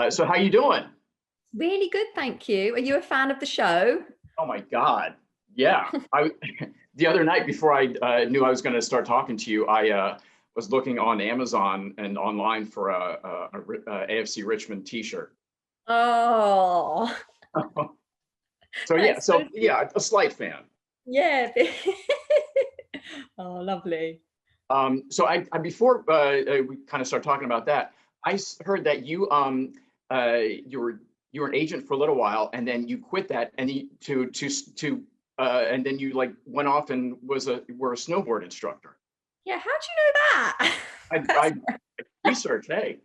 So how you doing? Really good, thank you. Are you a fan of the show? Oh my God. Yeah. I the other night before I knew I was going to start talking to you, I was looking on Amazon and online for a AFC Richmond T-shirt. Oh, So yeah, that's so so sweet. yeah, a slight fan. Yeah. Oh, lovely. So I before we kind of start talking about that, heard that you were an agent for a little while, and then you quit that, and and then you like went off and were a snowboard instructor. Yeah, how'd you know that? That's I research, hey.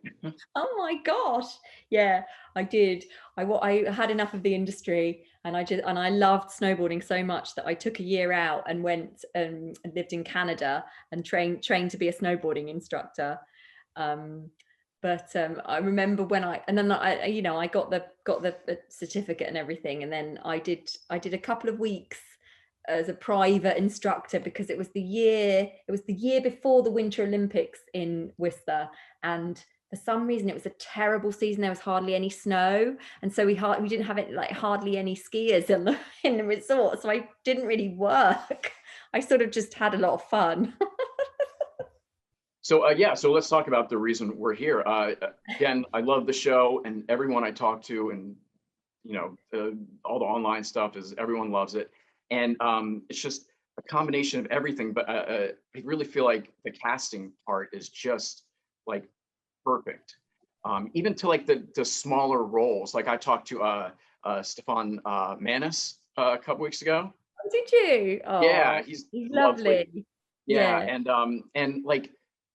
oh my gosh. Yeah, I did. I had enough of the industry, and I loved snowboarding so much that I took a year out and went and lived in Canada and trained to be a snowboarding instructor. Um, but I remember when and then I got the certificate and everything, and then I did a couple of weeks as a private instructor because it was the year before the Winter Olympics in Whistler, and for some reason it was a terrible season. There was hardly any snow, and so we didn't have it, like, hardly any skiers in the resort, so I didn't really work. I sort of just had a lot of fun. So yeah, so let's talk about the reason we're here. Again, I love the show, and everyone I talk to, and all the online stuff is everyone loves it, and it's just a combination of everything. But I really feel like the casting part is just like perfect, even to like the smaller roles. Like I talked to Stefan Manis a couple weeks ago. Oh, did you? Yeah, Oh, he's he's lovely. lovely. Yeah, Yeah. and like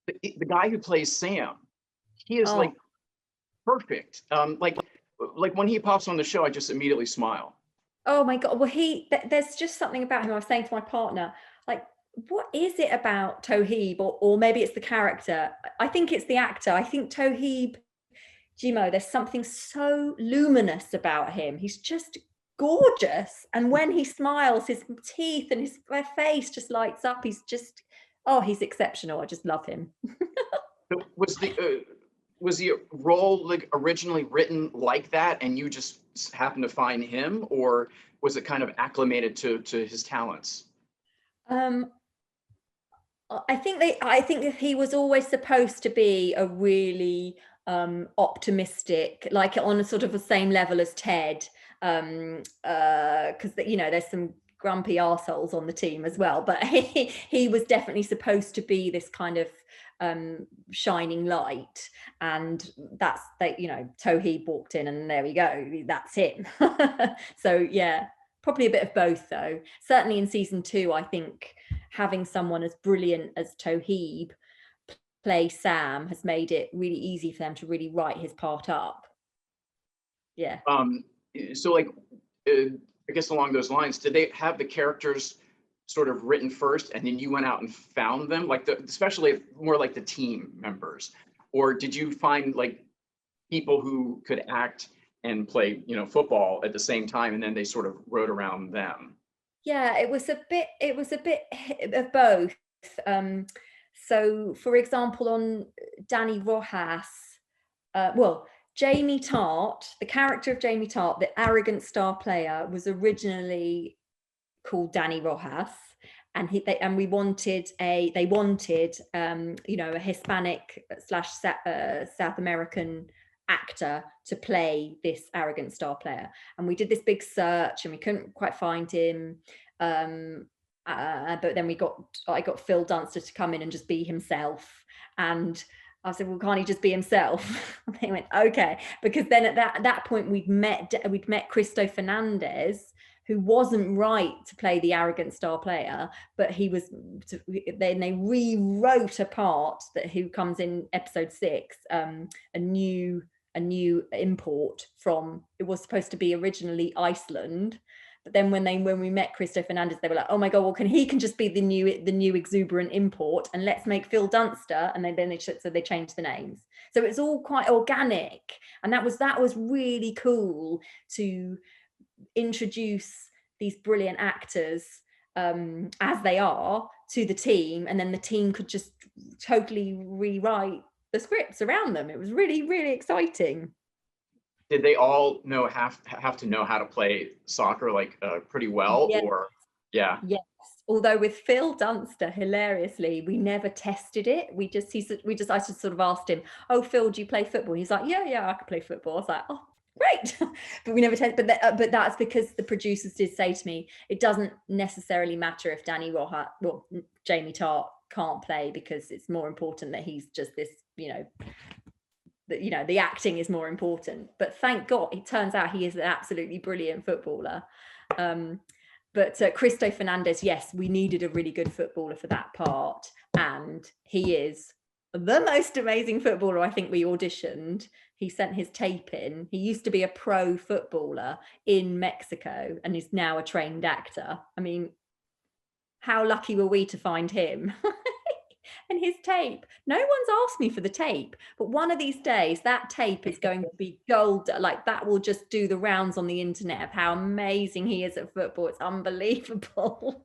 the guy who plays Sam, he is Oh, like perfect. Like when he pops on the show, I just immediately smile. oh my God. Well, there's just something about him. I was saying to my partner, like, what is it about Toheeb, or maybe it's the character? I think it's the actor. I think Toheeb Jimoh, there's something so luminous about him. He's just gorgeous. And when he smiles, his teeth and his face just lights up. He's exceptional. I just love him. So was the role like originally written like that, and you just happened to find him, or was it kind of acclimated to his talents? Um, I think that he was always supposed to be a really optimistic, like on a sort of the same level as Ted, because there's some grumpy arseholes on the team as well, but he was definitely supposed to be this kind of shining light, and that's that. Toheeb walked in, and there we go, that's him. So yeah, probably a bit of both, though. Certainly in season 2, I think having someone as brilliant as Toheeb play Sam has made it really easy for them to really write his part up. Yeah. Um, so like, uh, I guess along those lines, did they have the characters sort of written first, and then you went out and found them, like especially more like the team members, or did you find like people who could act and play, football at the same time, and then they sort of wrote around them? Yeah, it was a bit of both. Um, so, for example, on Danny Rojas, well, Jamie Tart, the character of Jamie Tart, the arrogant star player, was originally called Danny Rojas, and they wanted a Hispanic slash South American actor to play this arrogant star player, and we did this big search and we couldn't quite find him. But then I got Phil Dunster to come in and just be himself, and I said, well, can't he just be himself? And they went, okay, because then at that point we'd met Cristo Fernandez, who wasn't right to play the arrogant star player, but then they rewrote a part who comes in episode 6, a new import from, it was supposed to be originally Iceland. But then when we met Cristo Fernandez, they were like, oh my God, well, he can just be the new exuberant import, and let's make Phil Dunster. And they changed the names. So it's all quite organic. And that was really cool to introduce these brilliant actors as they are to the team, and then the team could just totally rewrite the scripts around them. It was really, really exciting. Did they all have to know how to play soccer like pretty well, Yeah. or yeah? Yes. Although with Phil Dunster, hilariously, we never tested it. I just sort of asked him, "Oh, Phil, do you play football?" He's like, "Yeah, yeah, I can play football." I was like, "Oh, great," but we never tested. But that's because the producers did say to me, it doesn't necessarily matter if Jamie Tart can't play, because it's more important that he's just this, the acting is more important. But thank God, it turns out he is an absolutely brilliant footballer. But Cristo Fernandez, yes, we needed a really good footballer for that part. And he is the most amazing footballer I think we auditioned. He sent his tape in. He used to be a pro footballer in Mexico and is now a trained actor. I mean, how lucky were we to find him? And his tape. No one's asked me for the tape, but one of these days that tape is going to be gold. Like, that will just do the rounds on the internet of how amazing he is at football. It's unbelievable.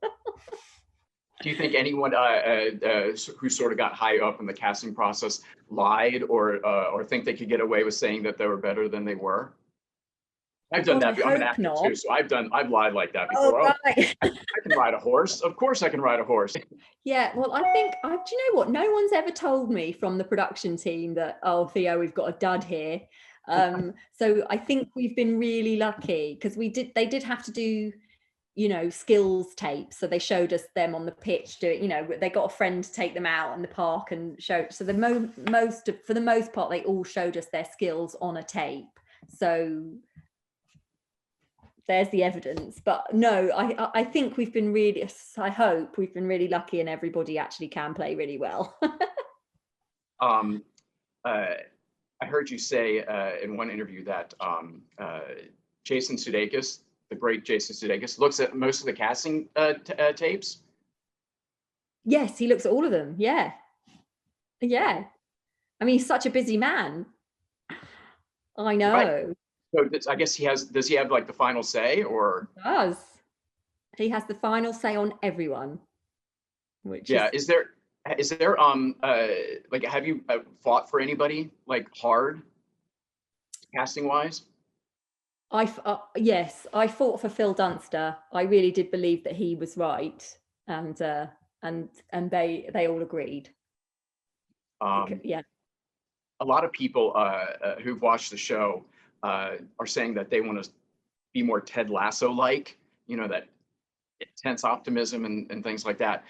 Do you think anyone who sort of got high up in the casting process lied, or think they could get away with saying that they were better than they were? I've done God, that. I I'm an hope actor not. too, so I've lied like that Oh, before. Oh, right. I can ride a horse. Of course I can ride a horse. Yeah, well, do you know what? No one's ever told me from the production team that, "Oh, Theo, we've got a dud here." So I think we've been really lucky, because they did have to do, skills tapes. So they showed us them on the pitch doing, they got a friend to take them out in the park and show. So for the most part, they all showed us their skills on a tape. So there's the evidence. But no, I think I hope we've been really lucky, and everybody actually can play really well. Um, I heard you say in one interview that Jason Sudeikis, the great Jason Sudeikis, looks at most of the casting tapes. Yes, he looks at all of them. Yeah. Yeah. I mean, he's such a busy man. I Right. know. So I guess does he have like the final say, or? He does. He has the final say on everyone, which Yeah. is, Is there like, have you fought for anybody like hard casting wise? yes, I fought for Phil Dunster. I really did believe that he was right. And they all agreed. Um, Yeah. a lot of people who've watched the show are saying that they want to be more Ted Lasso like, that intense optimism and things like that.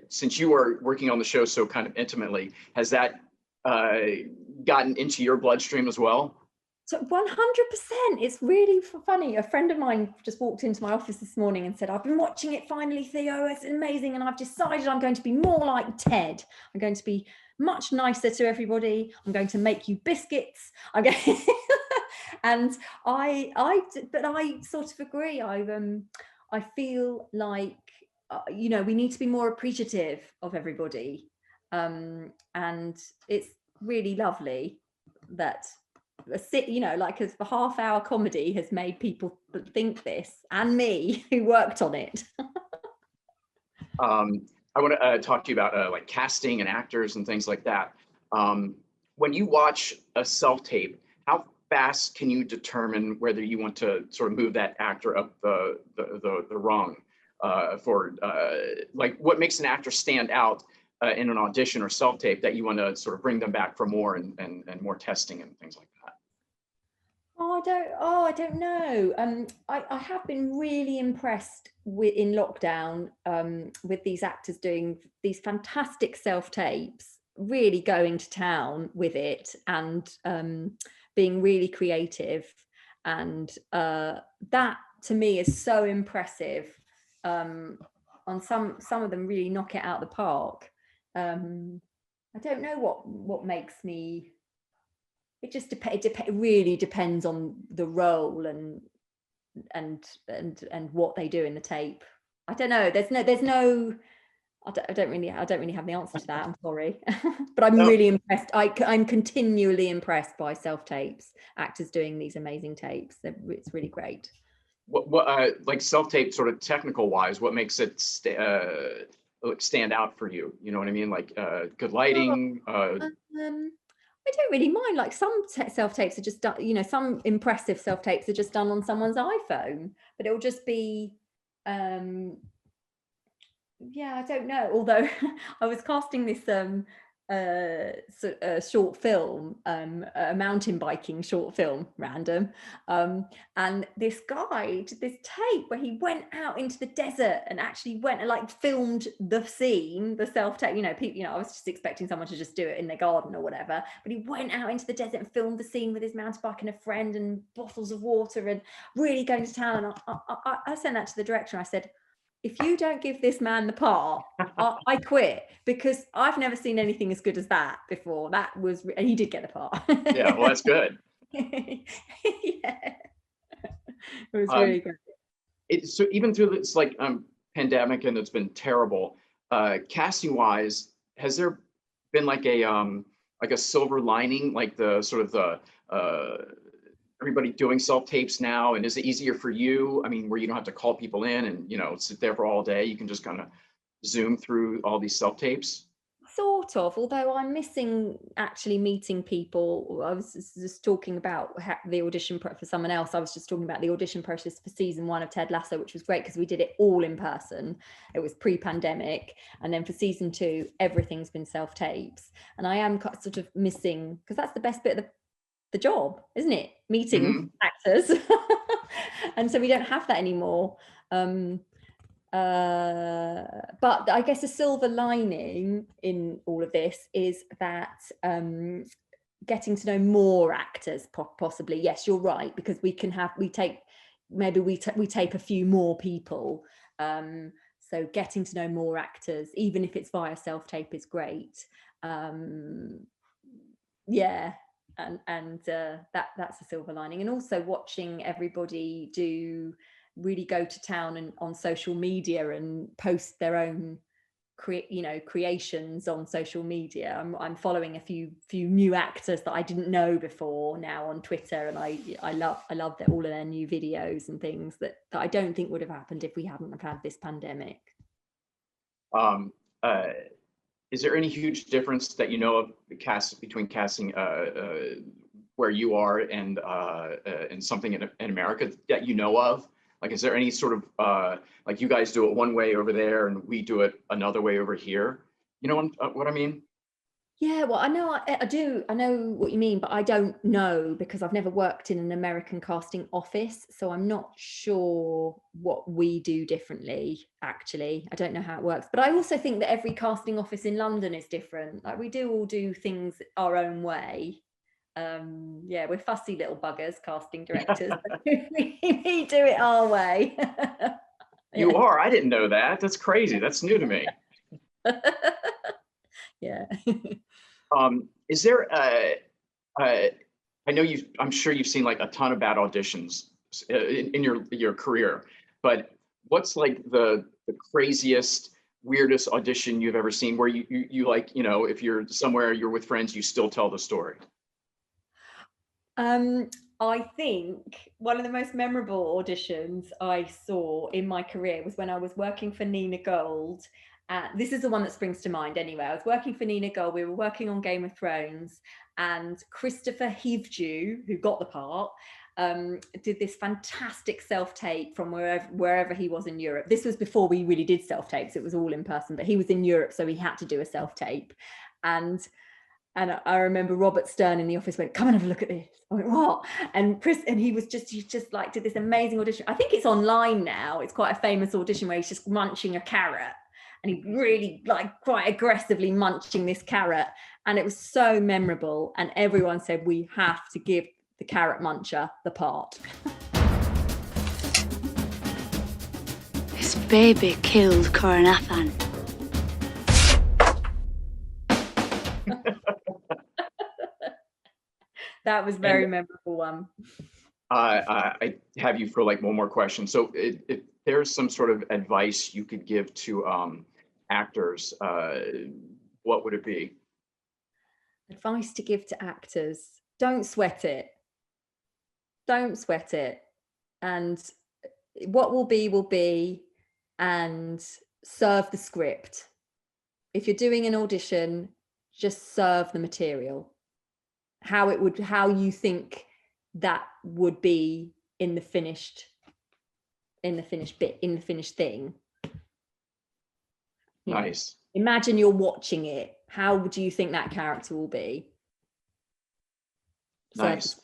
Since you are working on the show so kind of intimately, has that gotten into your bloodstream as well? So 100%. It's really funny. A friend of mine just walked into my office this morning and said, "I've been watching it finally, Theo. It's amazing. And I've decided I'm going to be more like Ted. I'm going to be much nicer to everybody. I'm going to make you biscuits. I'm going." And I sort of agree. I feel like, we need to be more appreciative of everybody. And it's really lovely that like a half-hour comedy has made people think this, and me, who worked on it. I want to talk to you about like casting and actors and things like that. When you watch a self-tape, how fast can you determine whether you want to sort of move that actor up the rung for like, what makes an actor stand out in an audition or self-tape that you want to sort of bring them back for more and more testing and things like that? I don't know. I have been really impressed in lockdown, with these actors doing these fantastic self-tapes, really going to town with it, and being really creative. And that to me is so impressive. On some of them really knock it out the park. I don't know what makes me. It just really depends on the role and what they do in the tape. I don't know. There's no. I don't really have the answer to that. I'm sorry, but I'm No. really impressed. I'm continually impressed by self tapes, actors doing these amazing tapes. It's really great. What like self-tape, sort of technical wise, what makes it stand out for you? You know what I mean? Like good lighting. Um, I don't really mind. Like some self-tapes are just done, you know, some impressive self-tapes are just done on someone's iPhone, but it'll just be, yeah, I don't know. Although I was casting this short film, a mountain biking short film, random, and this guy did this tape where he went out into the desert and actually went and like filmed the scene, the self-tape. You know, people, you know, I was just expecting someone to just do it in their garden or whatever, but he went out into the desert and filmed the scene with his mountain bike and a friend and bottles of water and really going to town. And I sent that to the director and I said, if you don't give this man the part, I quit, because I've never seen anything as good as that before. That was, and he did get the part. Yeah, well, that's good. Yeah, it was Um, really good. it's so even through this like pandemic, and it's been terrible. Casting wise, has there been like a silver lining, like the sort of the everybody doing self tapes now, and is it easier for you? I mean, where you don't have to call people in and sit there for all day, you can just kind of zoom through all these self tapes. Sort of, although I'm missing actually meeting people. I was just talking about the audition for someone else. I was just talking about the audition process for season 1 of Ted Lasso, which was great because we did it all in person. It was pre-pandemic. And then for season 2, everything's been self-tapes. And I am sort of missing, because that's the best bit of the job, isn't it? Meeting actors. And so we don't have that anymore. But I guess a silver lining in all of this is that getting to know more actors, possibly. Yes, you're right, because we tape a few more people. So getting to know more actors, even if it's via self-tape, is great. Yeah, and that's a silver lining. And also watching everybody really go to town and on social media and post their own creations on social media. I'm following a few new actors that I didn't know before now on Twitter, and I love all of their new videos and things that I don't think would have happened if we hadn't have had this pandemic. Um, uh, is there any huge difference that of between casting where you are and something in America that you know of? Like, is there any sort of like you guys do it one way over there and we do it another way over here? You know what I mean? Yeah, well, I know I know what you mean, but I don't know because I've never worked in an American casting office, so I'm not sure what we do differently, actually. I don't know how it works. But I also think that every casting office in London is different. Like, we do all do things our own way. Yeah, we're fussy little buggers, casting directors. We do it our way. You are? I didn't know that. That's crazy. That's new to me. Yeah. Is there I know I'm sure you've seen like a ton of bad auditions in your career, but what's like the craziest, weirdest audition you've ever seen where you like, if you're somewhere, you're with friends, you still tell the story? I think one of the most memorable auditions I saw in my career was when I was working for Nina Gold. This is the one that springs to mind anyway. I was working for Nina Gold. We were working on Game of Thrones, and Christopher Hivju, who got the part, did this fantastic self-tape from wherever he was in Europe. This was before we really did self-tapes. It was all in person, but he was in Europe, so he had to do a self-tape. And I remember Robert Stern in the office went, "Come and have a look at this." I went, "What?" And he just like did this amazing audition. I think it's online now. It's quite a famous audition where he's just munching a carrot, and he really like quite aggressively munching this carrot. And it was so memorable. And everyone said, we have to give the carrot muncher the part. This baby killed Coronathan. That was very memorable one. I have you for like one more question. So if there's some sort of advice you could give to actors, what would it be? Advice to give to actors: don't sweat it. Don't sweat it. And what will be, and serve the script. If you're doing an audition, just serve the material. how you think that would be in the finished thing. Nice. Imagine you're watching it. How do you think that character will be? Nice.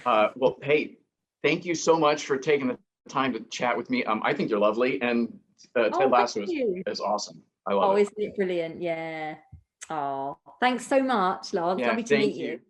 Well, hey, thank you so much for taking the time to chat with me. I think you're lovely, and Ted Lasso is awesome. I love it. Isn't it brilliant? Yeah. Oh, thanks so much, Lance. Yeah, Lovely to meet you. you.